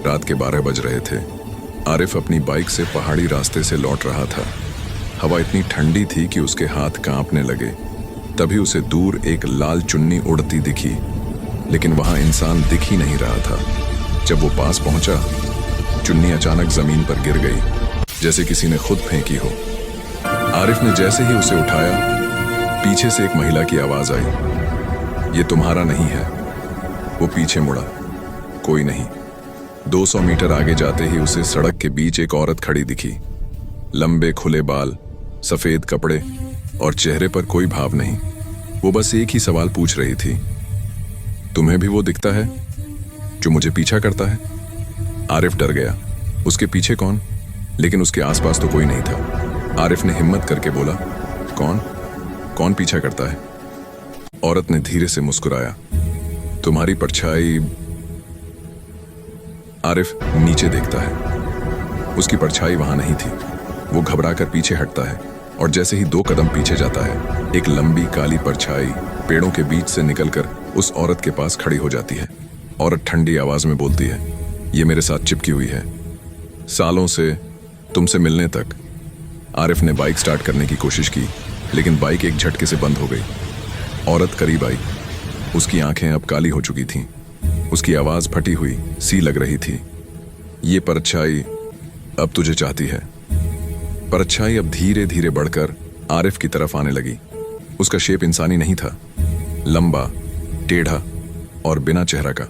रात के 12 बज रहे थे। आरिफ अपनी बाइक से पहाड़ी रास्ते से लौट रहा था। हवा इतनी ठंडी थी कि उसके हाथ कांपने लगे। तभी उसे दूर एक लाल चुन्नी उड़ती दिखी, लेकिन वहां इंसान दिख ही नहीं रहा था। जब वो पास पहुंचा, चुन्नी अचानक जमीन पर गिर गई, जैसे किसी ने खुद फेंकी हो। आरिफ ने जैसे ही उसे उठाया, पीछे से एक महिला की आवाज आई, ये तुम्हारा नहीं है। वो पीछे मुड़ा, कोई नहीं। 200 मीटर आगे जाते ही उसे सड़क के बीच एक औरत खड़ी दिखी। लंबे खुले बाल, सफेद कपड़े और चेहरे पर कोई भाव नहीं। वो बस एक ही सवाल पूछ रही थी, तुम्हें भी वो दिखता है जो मुझे पीछा करता है? आरिफ डर गया। उसके पीछे कौन? लेकिन उसके आसपास तो कोई नहीं था। आरिफ ने हिम्मत करके बोला, कौन पीछा करता है? औरत ने धीरे से मुस्कुराया, तुम्हारी परछाई। आरिफ नीचे देखता है, उसकी परछाई वहां नहीं थी। वो घबराकर पीछे हटता है और जैसे ही 2 कदम पीछे जाता है, एक लंबी काली परछाई पेड़ों के बीच से निकलकर उस औरत के पास खड़ी हो जाती है। औरत ठंडी आवाज में बोलती है, ये मेरे साथ चिपकी हुई है, सालों से, तुमसे मिलने तक। आरिफ ने बाइक स्टार्ट करने की कोशिश की, लेकिन बाइक एक झटके से बंद हो गई। औरत करीब आई। उसकी आंखें अब काली हो चुकी थीं। उसकी आवाज फटी हुई सी लग रही थी, ये परछाई अब तुझे चाहती है। परछाई अब धीरे धीरे बढ़कर आरिफ की तरफ आने लगी। उसका शेप इंसानी नहीं था, लंबा, टेढ़ा और बिना चेहरा का।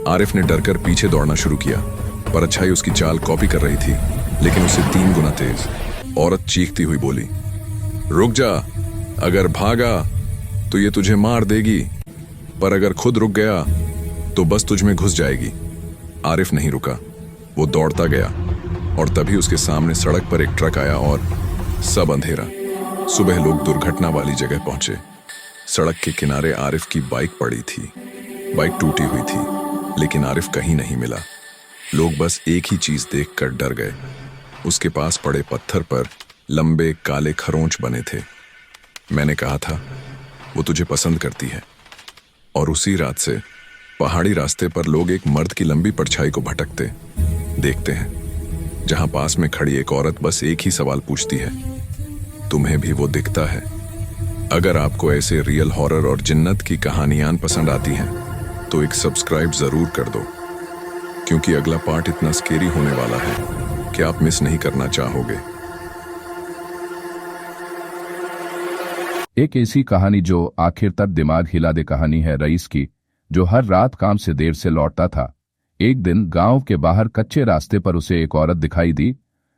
आरिफ ने डरकर पीछे दौड़ना शुरू किया। परछाई उसकी चाल कॉपी कर रही थी, लेकिन उससे 3 गुना तेज। औरत चीखती हुई बोली, रुक जा, अगर भागा तो ये तुझे मार देगी, पर अगर खुद रुक गया तो बस तुझ में घुस जाएगी। आरिफ नहीं रुका, वो दौड़ता गया और तभी उसके सामने सड़क पर एक ट्रक आया और सब अंधेरा। सुबह लोग दुर्घटना वाली जगह पहुंचे। सड़क के किनारे आरिफ की बाइक पड़ी थी। बाइक टूटी हुई थी, लेकिन आरिफ कहीं नहीं मिला। लोग बस एक ही चीज देखकर डर गए, उसके पास पड़े पत्थर पर लंबे काले खरोंच बने थे। मैंने कहा था वो तुझे पसंद करती है। और उसी रात से पहाड़ी रास्ते पर लोग एक मर्द की लंबी परछाई को भटकते देखते हैं, जहां पास में खड़ी एक औरत बस एक ही सवाल पूछती है, तुम्हें भी वो दिखता है? अगर आपको ऐसे रियल हॉरर और जिन्नत की कहानियां पसंद आती हैं, तो एक सब्सक्राइब जरूर कर दो, क्योंकि अगला पार्ट इतना स्केरी होने वाला है कि आप मिस नहीं करना चाहोगे। एक ऐसी कहानी जो आखिर तक दिमाग हिला दे कहानी है रईस की, जो हर रात काम से देर से लौटता था। एक दिन गांव के बाहर कच्चे रास्ते पर उसे एक औरत दिखाई दी,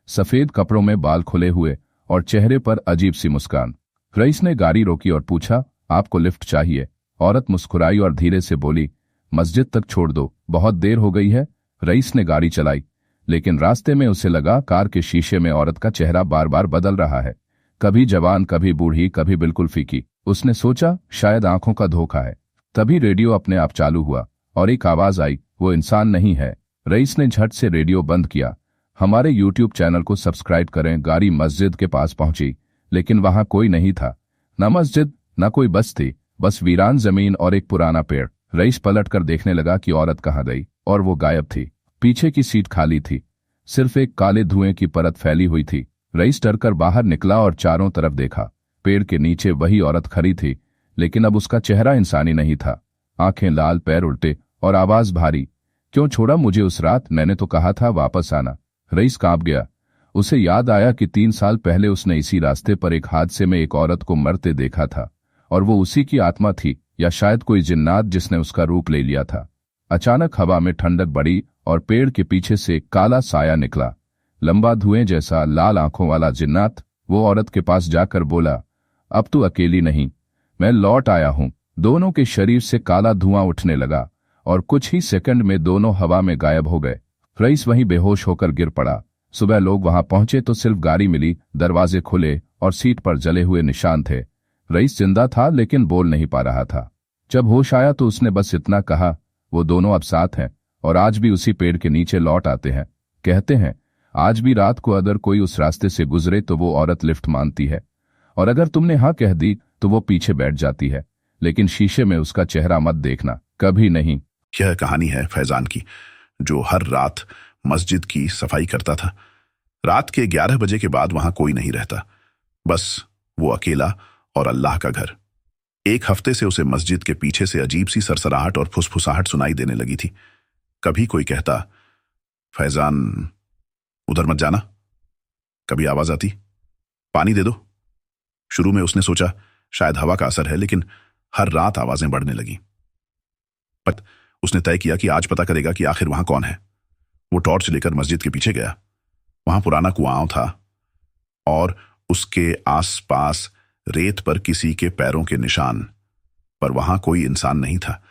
सफेद कपड़ों में बाल खुले हुए और चेहरे पर अजीब सी मुस्कान। रईस ने गाड़ी रोकी और पूछा, आपको लिफ्ट चाहिए? औरत मुस्कुराई और धीरे से बोली, मस्जिद तक छोड़ दो, बहुत देर हो गई है। रईस ने गाड़ी चलाई, लेकिन रास्ते में उसे लगा कार के शीशे में औरत का चेहरा बार बार बदल रहा है, कभी जवान, कभी बूढ़ी, कभी बिल्कुल फीकी। उसने सोचा शायद आंखों का धोखा है। तभी रेडियो अपने आप चालू हुआ और एक आवाज आई, वो इंसान नहीं है। रईस ने झट से रेडियो बंद किया। हमारे यूट्यूब चैनल को सब्सक्राइब करें। गाड़ी मस्जिद के पास पहुंची, लेकिन वहां कोई नहीं था। न मस्जिद, न कोई बस थी, बस वीरान जमीन और एक पुराना पेड़। रईस पलटकर देखने लगा कि औरत कहाँ गई, और वो गायब थी। पीछे की सीट खाली थी, सिर्फ एक काले धुएं की परत फैली हुई थी। रईस डरकर बाहर निकला और चारों तरफ देखा। पेड़ के नीचे वही औरत खड़ी थी, लेकिन अब उसका चेहरा इंसानी नहीं था। आंखें लाल, पैर उल्टे और आवाज भारी, क्यों छोड़ा मुझे उस रात? मैंने तो कहा था वापस आना। रईस कांप गया। उसे याद आया कि 3 साल पहले उसने इसी रास्ते पर एक हादसे में एक औरत को मरते देखा था, और वो उसी की आत्मा थी, या शायद कोई जिन्नात जिसने उसका रूप ले लिया था। अचानक हवा में ठंडक बढ़ी और पेड़ के पीछे से काला साया निकला, लंबा धुएं जैसा, लाल आंखों वाला जिन्नात। वो औरत के पास जाकर बोला, अब तू अकेली नहीं, मैं लौट आया हूं। दोनों के शरीर से काला धुआं उठने लगा और कुछ ही सेकंड में दोनों हवा में गायब हो गए। रईस वहीं बेहोश होकर गिर पड़ा। सुबह लोग वहां पहुंचे तो सिर्फ गाड़ी मिली, दरवाजे खुले और सीट पर जले हुए निशान थे। रईस जिंदा था, लेकिन बोल नहीं पा रहा था। जब होश आया तो उसने बस इतना कहा, वो दोनों अब साथ हैं और आज भी उसी पेड़ के नीचे लौट आते हैं। कहते हैं आज भी रात को अगर कोई उस रास्ते से गुजरे तो वो औरत लिफ्ट मांगती है, और अगर तुमने हाँ कह दी तो वो पीछे बैठ जाती है, लेकिन शीशे में उसका चेहरा मत देखना, कभी नहीं। यह कहानी है फैजान की, जो हर रात मस्जिद की सफाई करता था। रात के 11 बजे के बाद वहां कोई नहीं रहता, बस वो अकेला और अल्लाह का घर। एक हफ्ते से उसे मस्जिद के पीछे से अजीब सी सरसराहट और फुसफुसाहट सुनाई देने लगी थी। कभी कोई कहता, फैजान उधर मत जाना। कभी आवाज आती, पानी दे दो। शुरू में उसने सोचा शायद हवा का असर है, लेकिन हर रात आवाजें बढ़ने लगी। पर उसने तय किया कि आज पता करेगा कि आखिर वहां कौन है। वो टॉर्च लेकर मस्जिद के पीछे गया। वहां पुराना कुआं था और उसके आसपास रेत पर किसी के पैरों के निशान, पर वहां कोई इंसान नहीं था।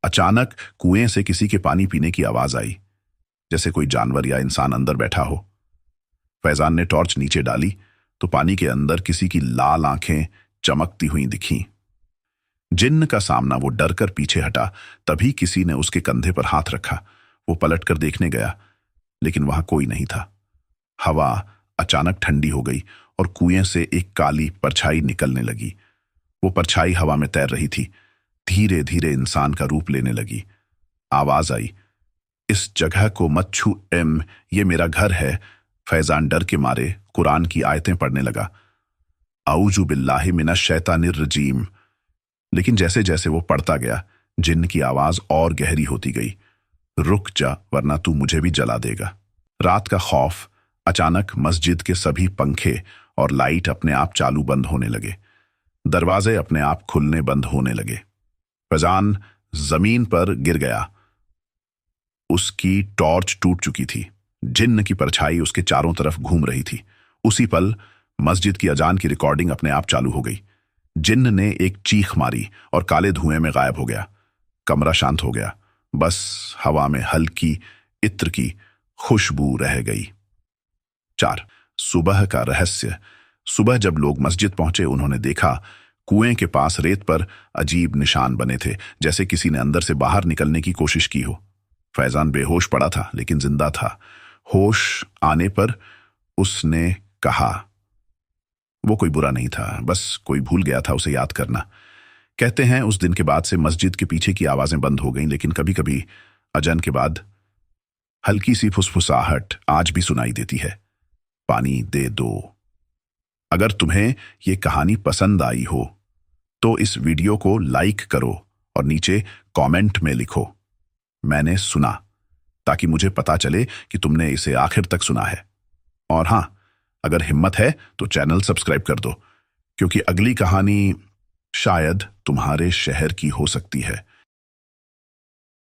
अचानक कुएं से किसी के पानी पीने की आवाज आई, जैसे कोई जानवर या इंसान अंदर बैठा हो। फैजान ने टॉर्च नीचे डाली तो पानी के अंदर किसी की लाल आंखें चमकती हुई दिखीं। जिन्न का सामना वो डर कर पीछे हटा। तभी किसी ने उसके कंधे पर हाथ रखा। वो पलट कर देखने गया, लेकिन वहां कोई नहीं था। हवा अचानक ठंडी हो गई और कुएं से एक काली परछाई निकलने लगी। वो परछाई हवा में तैर रही थी, धीरे धीरे इंसान का रूप लेने लगी। आवाज आई, इस जगह को मत छू ये मेरा घर है। फैजान डर के मारे कुरान की आयतें पढ़ने लगा, औजु बिल्लाहि मिनश शैतानिर रजीम। लेकिन जैसे जैसे वो पढ़ता गया, जिन्न की आवाज और गहरी होती गई, रुक जा वरना तू मुझे भी जला देगा। रात का खौफ। अचानक मस्जिद के सभी पंखे और लाइट अपने आप चालू बंद होने लगे। दरवाजे अपने आप खुलने बंद होने लगे। फैजान जमीन पर गिर गया। उसकी टॉर्च टूट चुकी थी। जिन्न की परछाई उसके चारों तरफ घूम रही थी। उसी पल मस्जिद की अजान की रिकॉर्डिंग अपने आप चालू हो गई। जिन्न ने एक चीख मारी और काले धुएं में गायब हो गया। कमरा शांत हो गया, बस हवा में हल्की इत्र की खुशबू रह गई। 4. सुबह का रहस्य। सुबह जब लोग मस्जिद पहुंचे, उन्होंने देखा कुएं के पास रेत पर अजीब निशान बने थे, जैसे किसी ने अंदर से बाहर निकलने की कोशिश की हो। फैजान बेहोश पड़ा था, लेकिन जिंदा था। होश आने पर उसने कहा, वो कोई बुरा नहीं था, बस कोई भूल गया था उसे याद करना। कहते हैं उस दिन के बाद से मस्जिद के पीछे की आवाजें बंद हो गईं, लेकिन कभी कभी अजान के बाद हल्की सी फुसफुसाहट आज भी सुनाई देती है, पानी दे दो। अगर तुम्हें ये कहानी पसंद आई हो तो इस वीडियो को लाइक करो और नीचे कमेंट में लिखो, मैंने सुना, ताकि मुझे पता चले कि तुमने इसे आखिर तक सुना है। और हां, अगर हिम्मत है तो चैनल सब्सक्राइब कर दो, क्योंकि अगली कहानी शायद तुम्हारे शहर की हो सकती है।